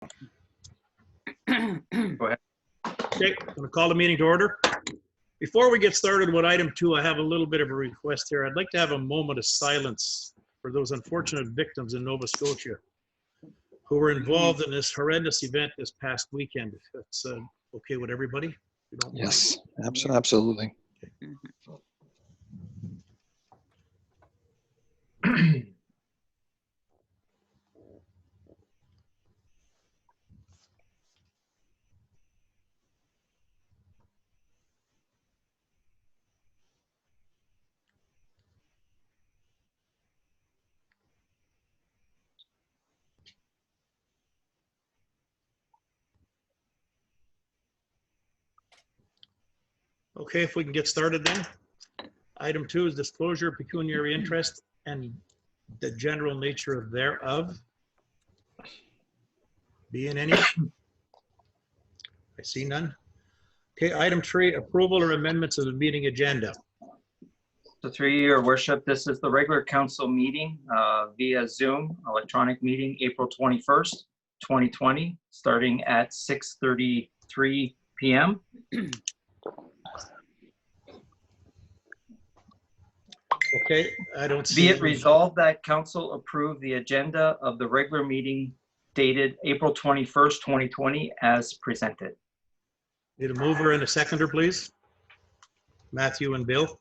Go ahead. Okay, I'm going to call the meeting to order. Before we get started with item 2, I have a little bit of a request here. I'd like to have a moment of silence for those unfortunate victims in Nova Scotia who were involved in this horrendous event this past weekend. If that's okay with everybody? You don't mind? Yes, absolutely. Okay, if we can get started then. Item 2 is disclosure of pecuniary interest and the general nature thereof. Being any? I see none. Okay, item 3, approval or amendments of the meeting agenda. So through your worship, this is the regular council meeting via Zoom, electronic meeting, April 21st, 2020, starting at 6:33 p.m. Okay, I don't see. Be it resolved that council approve the agenda of the regular meeting dated April 21st, 2020 as presented. Need a mover and a seconder, please. Matthew and Bill.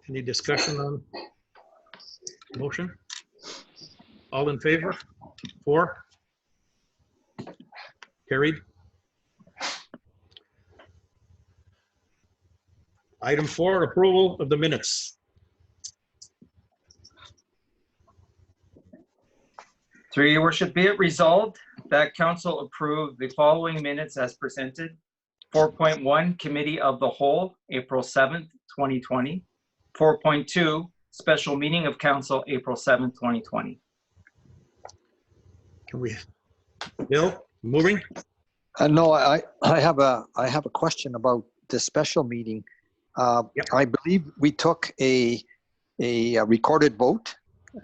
Any discussion on motion? All in favor? 4? Carried. Item 4, approval of the minutes. Through your worship, be it resolved that council approve the following minutes as presented. 4.1, Committee of the Whole, April 7th, 2020. 4.2, Special Meeting of Council, April 7th, 2020. Can we, Bill, moving? No, I have a question about the special meeting. Yep. I believe we took a recorded vote,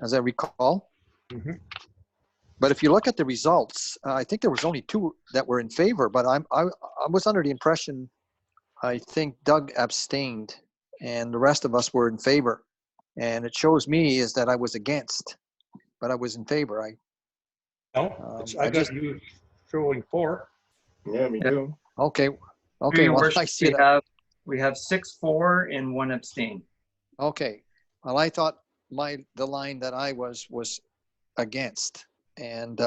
as I recall. Mhm. But if you look at the results, I think there was only 2 that were in favor. But I was under the impression, I think Doug abstained, and the rest of us were in favor. And it shows me is that I was against, but I was in favor. No, I got you showing 4. Yeah, me too. Okay. Through Okay. your Well, worship, I see that. we have 6-4 and 1 abstain. Okay. Well, I thought the line that I was against, and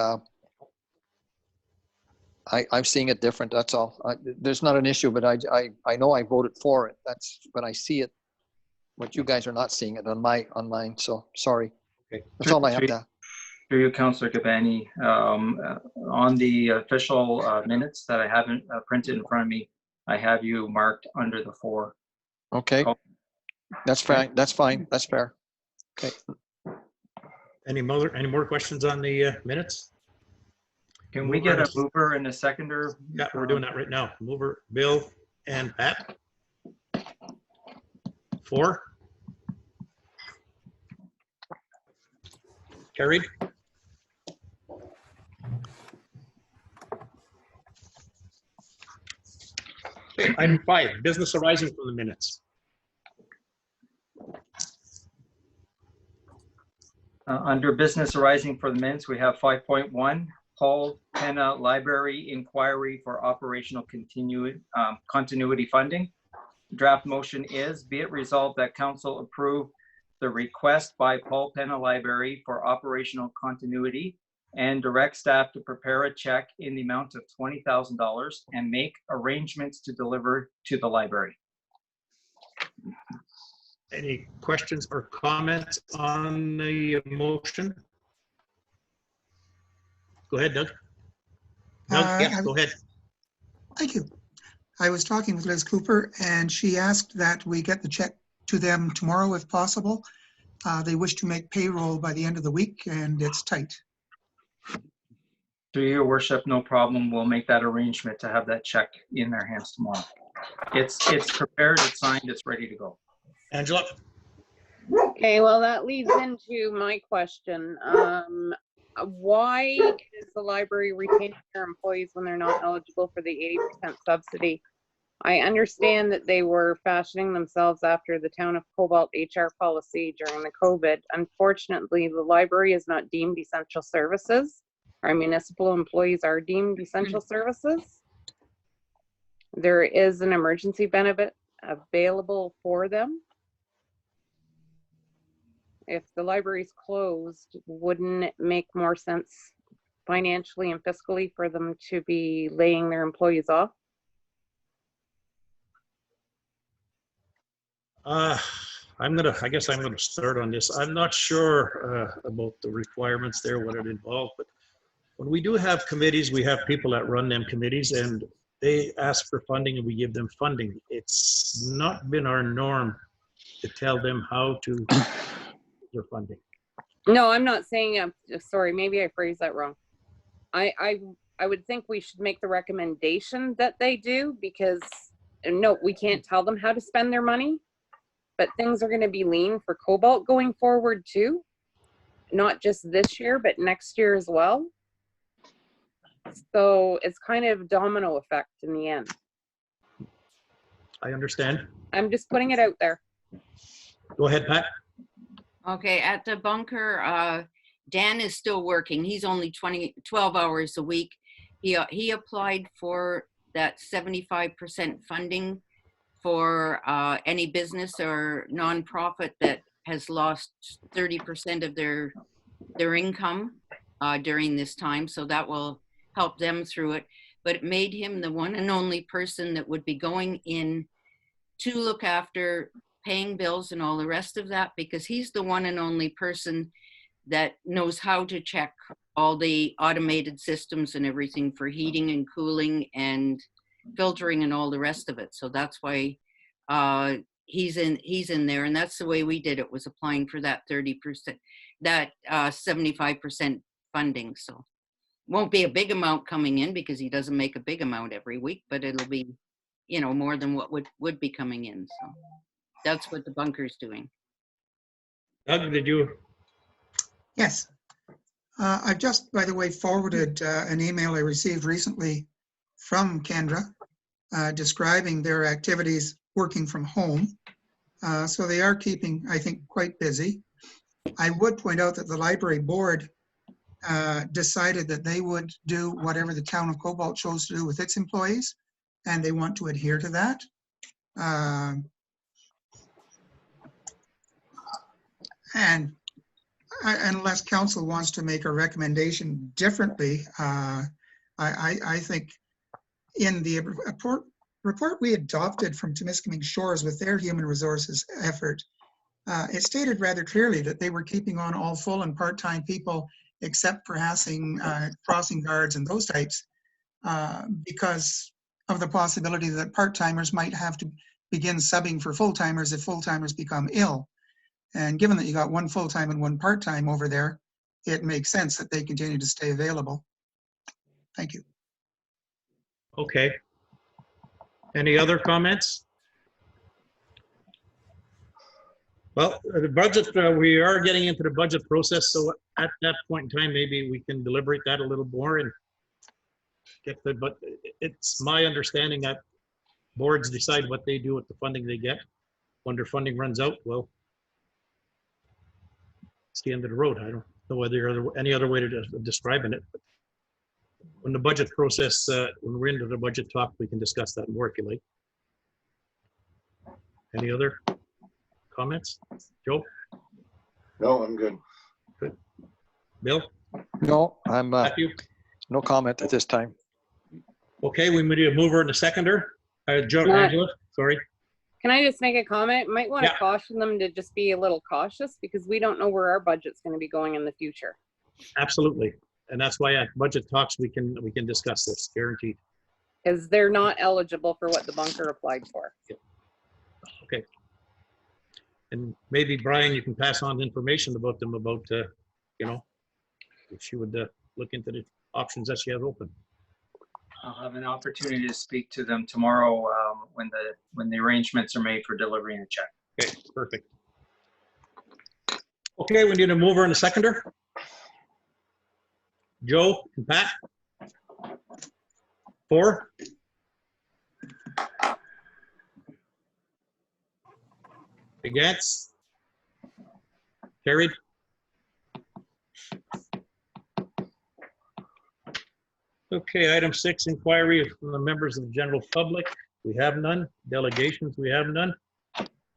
I'm seeing it different. That's all. There's not an issue, but I know I voted for it. But I see it. But you guys are not seeing it on mine. So sorry. Okay. That's all I have to. Through you, Councilor Gabbani, on the official minutes that I haven't printed in front of me, I have you marked under the 4. Okay. That's fine. That's fine. That's fair. Okay. Any more questions on the minutes? Can we get a mover and a seconder? Yeah, we're doing that right now. Mover, Bill and Pat. 4. Carried. Okay, item 5, business arising from the minutes. Under business arising for the minutes, we have 5.1, Paul Penna Library Inquiry for Operational Continuity Funding. Draft motion is, be it resolved that council approve the request by Paul Penna Library for operational continuity and direct staff to prepare a check in the amount of $20,000 and make arrangements to deliver to the library. Any questions or comments on the motion? Go ahead, Doug. Doug, yeah, go ahead. Thank you. I was talking with Liz Cooper, and she asked that we get the check to them tomorrow if possible. They wish to make payroll by the end of the week, and it's tight. Through your worship, no problem. We'll make that arrangement to have that check in their hands tomorrow. It's prepared, it's signed, it's ready to go. Angela? Okay, well, that leads into my question. Why is the library retaining their employees when they're not eligible for the 80% subsidy? I understand that they were fashioning themselves after the town of Cobalt HR policy during the COVID. Unfortunately, the library is not deemed essential services. Our municipal employees are deemed essential services. There is an emergency benefit available for them. If the library's closed, wouldn't it make more sense financially and fiscally for them to be laying their employees off? I guess I'm gonna start on this. I'm not sure about the requirements there, what it involved, but when we do have committees, we have people that run them committees and they ask for funding and we give them funding. It's not been our norm to tell them how to do their funding. No, I'm not saying, sorry, maybe I phrased that wrong. I would think we should make the recommendation that they do, because no, we can't tell them how to spend their money, but things are going to be lean for Cobalt going forward too. Not just this year, but next year as well. So it's kind of domino effect in the end. I understand. I'm just putting it out there. Go ahead, Pat. Okay, at the bunker, Dan is still working. He's only 12 hours a week. He applied for that 75% funding for any business or nonprofit that has lost 30% of their income during this time. So that will help them through it. But it made him the one and only person that would be going in to look after paying bills and all the rest of that, because he's the one and only person that knows how to check all the automated systems and everything for heating and cooling and filtering and all the rest of it. So that's why he's in there, and that's the way we did it, was applying for that 30%, that 75% funding. So won't be a big amount coming in because he doesn't make a big amount every week, but it'll be, you know, more than what would be coming in. So that's what the bunker's doing. Doug, did you? Yes. I've just, by the way, forwarded an email I received recently from Kendra describing their activities working from home. So they are keeping, I think, quite busy. I would point out that the library board decided that they would do whatever the town of Cobalt chose to do with its employees, and they want to adhere to that. And unless council wants to make a recommendation differently, I think in the report we adopted from Temiskaming Shores with their human resources effort, it stated rather clearly that they were keeping on all full and part-time people except for crossing guards and those types, because of the possibility that part-timers might have to begin subbing for full-timers if full-timers become ill. And given that you got one full-time and one part-time over there, it makes sense that they continue to stay available. Thank you. Okay. Any other comments? Well, the budget, we are getting into the budget process, so at that point in time, maybe we can deliberate that a little more and get the, but it's my understanding that boards decide what they do with the funding they get. When their funding runs out, well, it's the end of the road. I don't know whether there's any other way to describing it. But when the budget process, when we're into the budget talk, we can discuss that more if you like. Any other comments? Joe? No, I'm good. Good. Bill? No, I'm Matthew? no comment at this time. Okay, we need a mover and a seconder. Joe, Matt. Angela, sorry. Can I just make a comment? Might want to Yeah. caution them to just be a little cautious, because we don't know where our budget's going to be going in the future. Absolutely. And that's why at budget talks, we can discuss this, guaranteed. Because they're not eligible for what the bunker applied for. Okay. And maybe Brian, you can pass on information about them about, you know, if she would look into the options that she has open. I'll have an opportunity to speak to them tomorrow when the arrangements are made for delivering the check. Okay, perfect. Okay, we need a mover and a seconder. Joe and Pat? 4? Against? Carried. Okay, item 6, inquiry from the members of the general public. We have none. Delegations, we have none.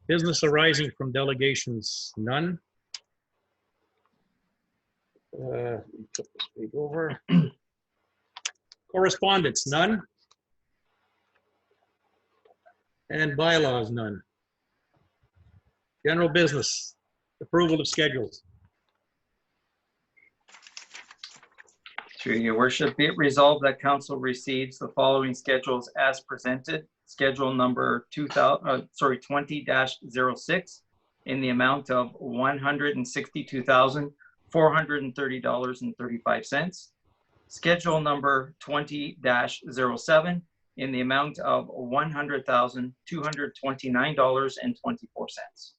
Business arising from delegations, none. Flip this page over. Correspondence, none. And bylaws, none. General business, approval of schedules. Through your worship, be it resolved that council receives the following schedules as presented. Schedule number 20-06 in the amount of $162,430.35. Schedule number 20-07 in the amount of $100,229.24.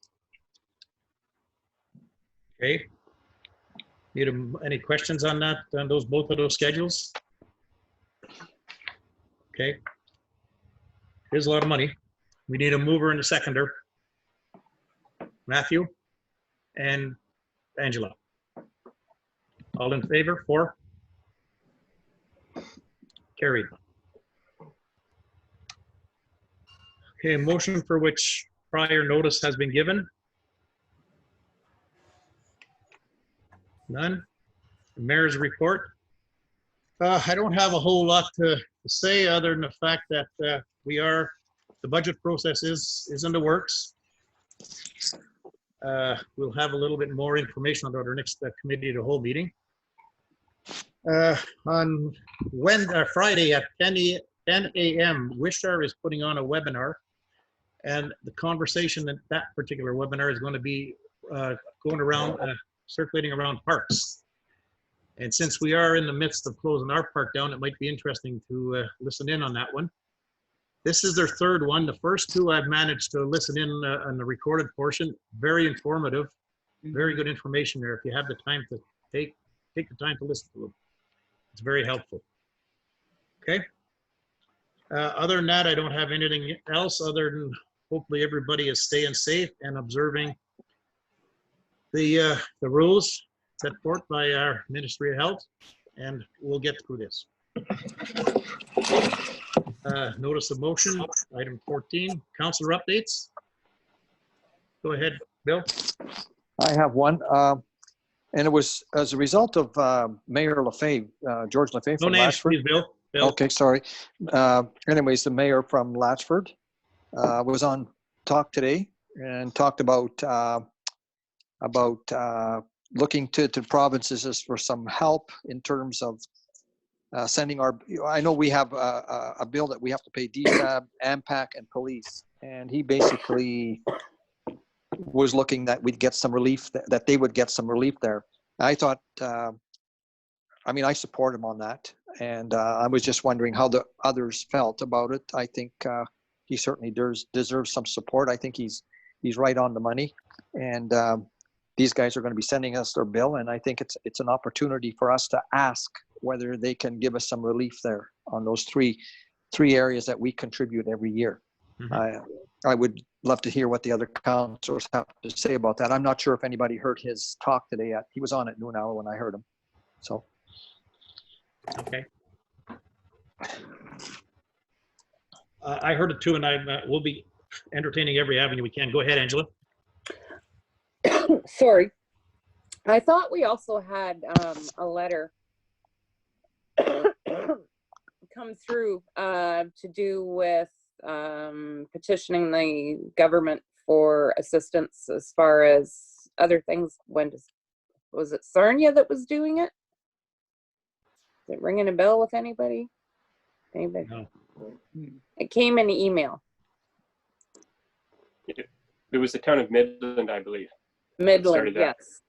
Okay. Need any questions on that, on those, both of those schedules? Okay. Here's a lot of money. We need a mover and a seconder. Matthew and Angela. All in favor? 4? Carried. Okay, a motion for which prior notice has been given. None. The mayor's report. I don't have a whole lot to say other than the fact that the budget process is in the works. We'll have a little bit more information about our next committee of the whole meeting. On Friday at 10 a.m., Wishar is putting on a webinar, and the conversation in that particular webinar is going to be going around, circulating around parks. And since we are in the midst of closing our park down, it might be interesting to listen in on that one. This is their third one. The first two I've managed to listen in on the recorded portion. Very informative, very good information there. If you have the time to take the time to listen to them, it's very helpful. Okay. Other than that, I don't have anything else other than hopefully everybody is staying safe and observing the rules set forth by our Ministry of Health, and we'll get through this. Notice of motion, item 14, councilor updates. Go ahead, Bill. I have one, and it was as a result of Mayor Lefebvre, George Lefebvre No from names, Latchford. please, Bill. Bill. Okay, sorry. Anyways, the mayor from Latchford was on talk today and talked about looking to provinces for some help in terms of sending our. I know we have a bill that we have to pay DSAB, AMPAC, and police, and he basically was looking that we'd get some relief, that they would get some relief there. I thought, I mean, I support him on that, and I was just wondering how the others felt about it. I think he certainly deserves some support. I think he's right on the money, and these guys are going to be sending us their bill, and I think it's an opportunity for us to ask whether they can give us some relief there on those three areas that we contribute every year. Mhm. I would love to hear what the other councilors have to say about that. I'm not sure if anybody heard his talk today. He was on at noon hour when I heard him. So. Okay. I heard it too, and we'll be entertaining every avenue we can. Go ahead, Angela. Sorry. I thought we also had a letter come through to do with petitioning the government for assistance as far as other things. Was it Sarnia that was doing it? Is it ringing a bell with anybody? Anybody? No. It came in email. It was the town of Midland, I believe. Midland, yes.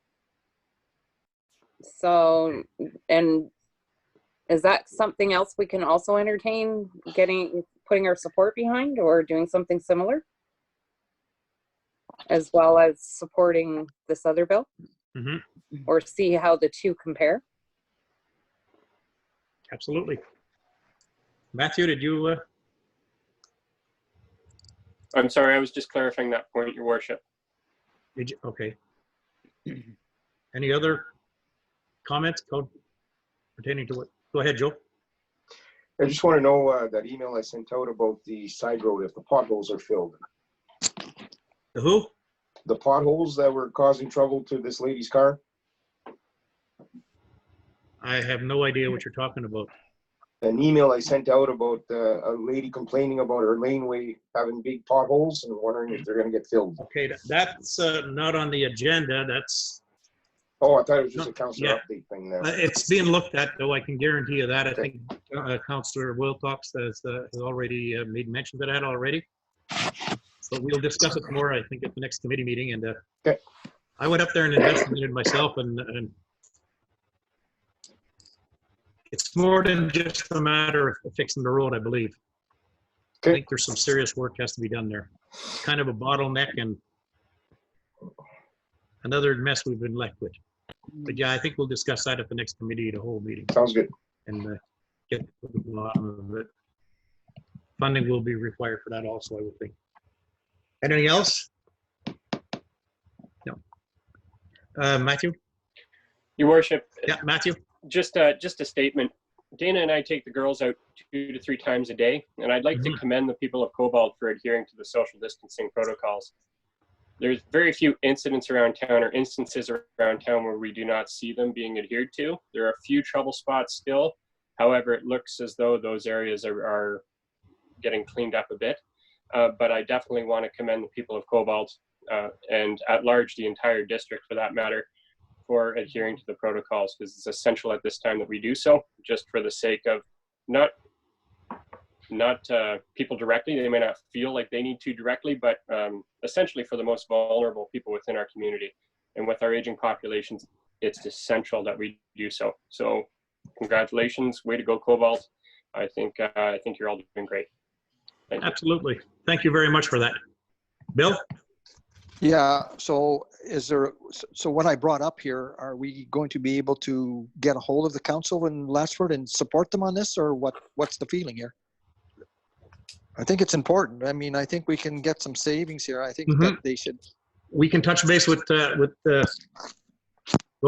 So, and is that something else we can also entertain, putting our support behind, or doing something similar, as well as supporting this other bill? Mhm. Or see how the two compare? Absolutely. Matthew, did you, I'm sorry, I was just clarifying that point, Your Worship. okay. Any other comments pertaining to what? Go ahead, Joe. I just want to know that email I sent out about the side road, if the potholes are filled. The who? The potholes that were causing trouble to this lady's car. I have no idea what you're talking about. An email I sent out about a lady complaining about her laneway having big potholes and wondering if they're going to get filled. Okay, that's not on the agenda. That's, Oh, I thought it was just a councilor update thing there. it's being looked at, though. I can guarantee you that. I think Councilor Wilcox has already made mention of that already. So we'll discuss it more, I think, at the next committee meeting. And Okay. I went up there and investigated myself, and it's more than just a matter of fixing the road, I believe. I Okay. think there's some serious work has to be done there. It's kind of a bottleneck and another mess we've been left with. But yeah, I think we'll discuss that at the next committee, the whole meeting, Sounds good. and get to the bottom of it. Funding will be required for that also, I would think. Anything else? No. Matthew? Your Worship, Yeah, Matthew? just a statement. Dana and I take the girls out 2 to 3 times a day, and I'd like to commend the people of Cobalt for adhering to the social distancing protocols. There's very few incidents around town or instances around town where we do not see them being adhered to. There are a few trouble spots still. However, it looks as though those areas are getting cleaned up a bit. But I definitely want to commend the people of Cobalt and at large the entire district for that matter for adhering to the protocols, because it's essential at this time that we do so, just for the sake of not people directly. They may not feel like they need to directly, but essentially for the most vulnerable people within our community. And with our aging populations, it's essential that we do so. So congratulations, way to go, Cobalt. I think you're all doing great. Thank you. Absolutely. Thank you very much for that. Bill? Yeah, so so what I brought up here, are we going to be able to get a hold of the council in Latchford and support them on this, or what's the feeling here? I think it's important. I mean, I think we can get some savings here. I think that they should. We can touch base with go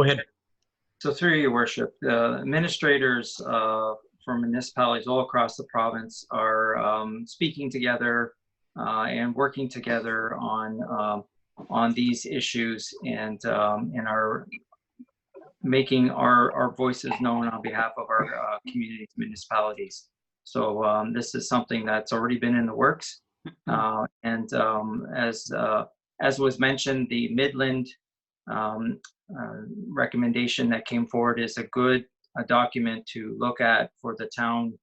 ahead. So through your worship, the administrators from municipalities all across the province are speaking together and working together on these issues, and are making our voices known on behalf of our communities, municipalities. So this is something that's already been in the works, and as was mentioned, the Midland recommendation that came forward is a good document to look at for the town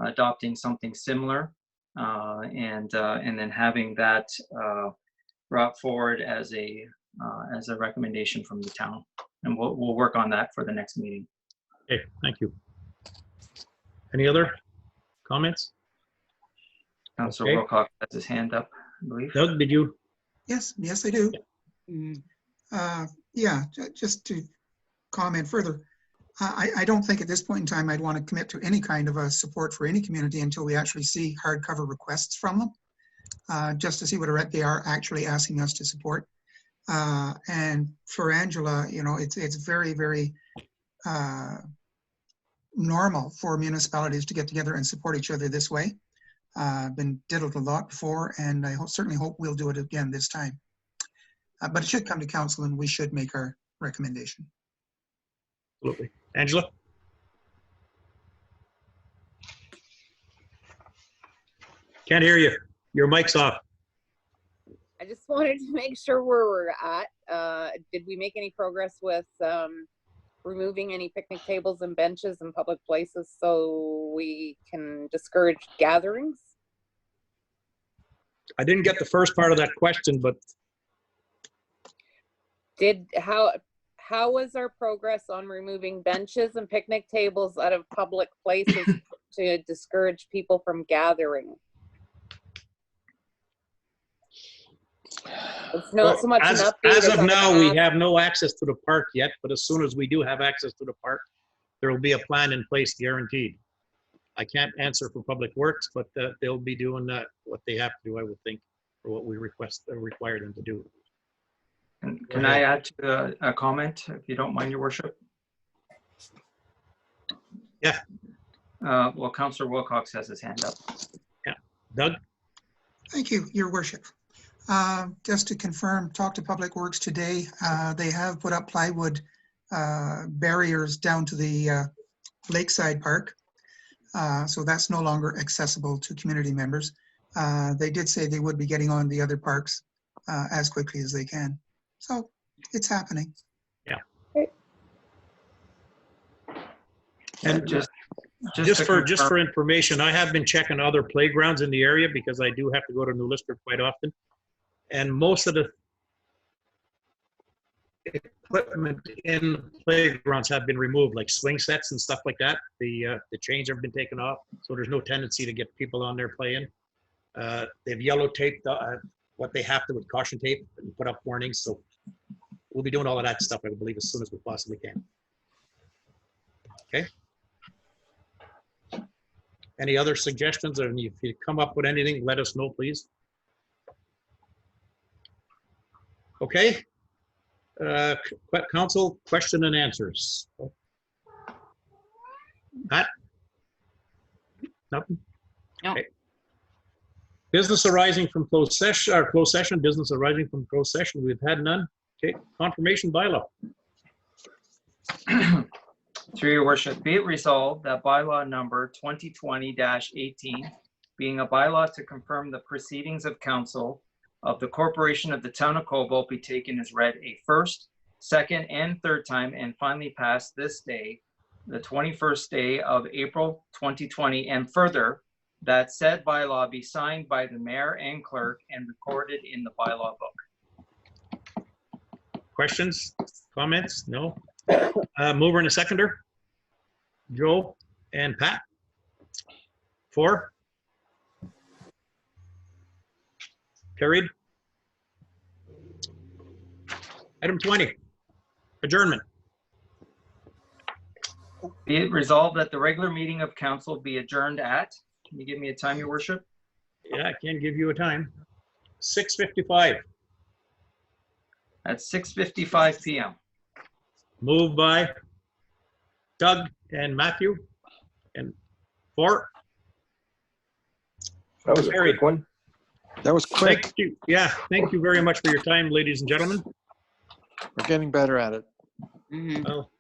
adopting something similar, and then having that brought forward as a recommendation from the town, and we'll work on that for the next meeting. Okay, thank you. Any other comments? Councilor Wilcox has his hand up, I believe. Doug, did you? Yes, I do. Yeah, just to comment further, I don't think at this point in time I'd want to commit to any kind of a support for any community until we actually see hardcover requests from them, just to see what they are actually asking us to support. And for Angela, you know, it's very, very normal for municipalities to get together and support each other this way. Did it a lot before, and I certainly hope we'll do it again this time. But it should come to council, and we should make our recommendation. Absolutely. Angela? Can't hear you. Your mic's off. I just wanted to make sure where we're at. Did we make any progress with removing any picnic tables and benches in public places so we can discourage gatherings? I didn't get the first part of that question, but how was our progress on removing benches and picnic tables out of public places to discourage people from gathering? It's not so much an update. As of now, we have no access to the park yet, but as soon as we do have access to the park, there will be a plan in place, guaranteed. I can't answer for Public Works, but they'll be doing what they have to do, I would think, or what we require them to do. Can I add to a comment, if you don't mind, Your Worship? Yeah. Well, Councilor Wilcox has his hand up. Yeah. Doug? Thank you, Your Worship. Just to confirm, talked to Public Works today. They have put up plywood barriers down to the Lakeside Park. So that's no longer accessible to community members. They did say they would be getting on the other parks as quickly as they can. So it's happening. Yeah. And just for information, I have been checking other playgrounds in the area because I do have to go to New Lister quite often. And most of the equipment in playgrounds have been removed, like swing sets and stuff like that. The chains have been taken off, so there's no tendency to get people on there playing. They've yellow taped what they have to with caution tape and put up warnings. So we'll be doing all of that stuff, I believe, as soon as we possibly can. Okay. Any other suggestions? Or if you come up with anything, let us know, please. Okay. Council question and answers. Pat? Nothing? No. Okay. Business arising from closed session, business arising from closed session, we've had none. Okay, confirmation bylaw. Through Your Worship, be it resolved that bylaw number 2020-18, being a bylaw to confirm the proceedings of council of the Corporation of the Town of Cobalt, be taken as read a first, second, and third time, and finally passed this day, the 21st day of April 2020, and further, that said bylaw be signed by the mayor and clerk and recorded in the bylaw book. Questions, comments? No? Mover and a seconder? Joe and Pat? 4? Carried. Item 20, adjournment. Be it resolved that the regular meeting of council be adjourned at, can you give me a time, Your Worship? Yeah, I can give you a time. 6:55. At 6:55 p.m. Moved by Doug and Matthew. And 4. That was a quick one. That was quick. Thank you. Yeah, thank you very much for your time, ladies and gentlemen. We're getting better at it. Mhm. Well,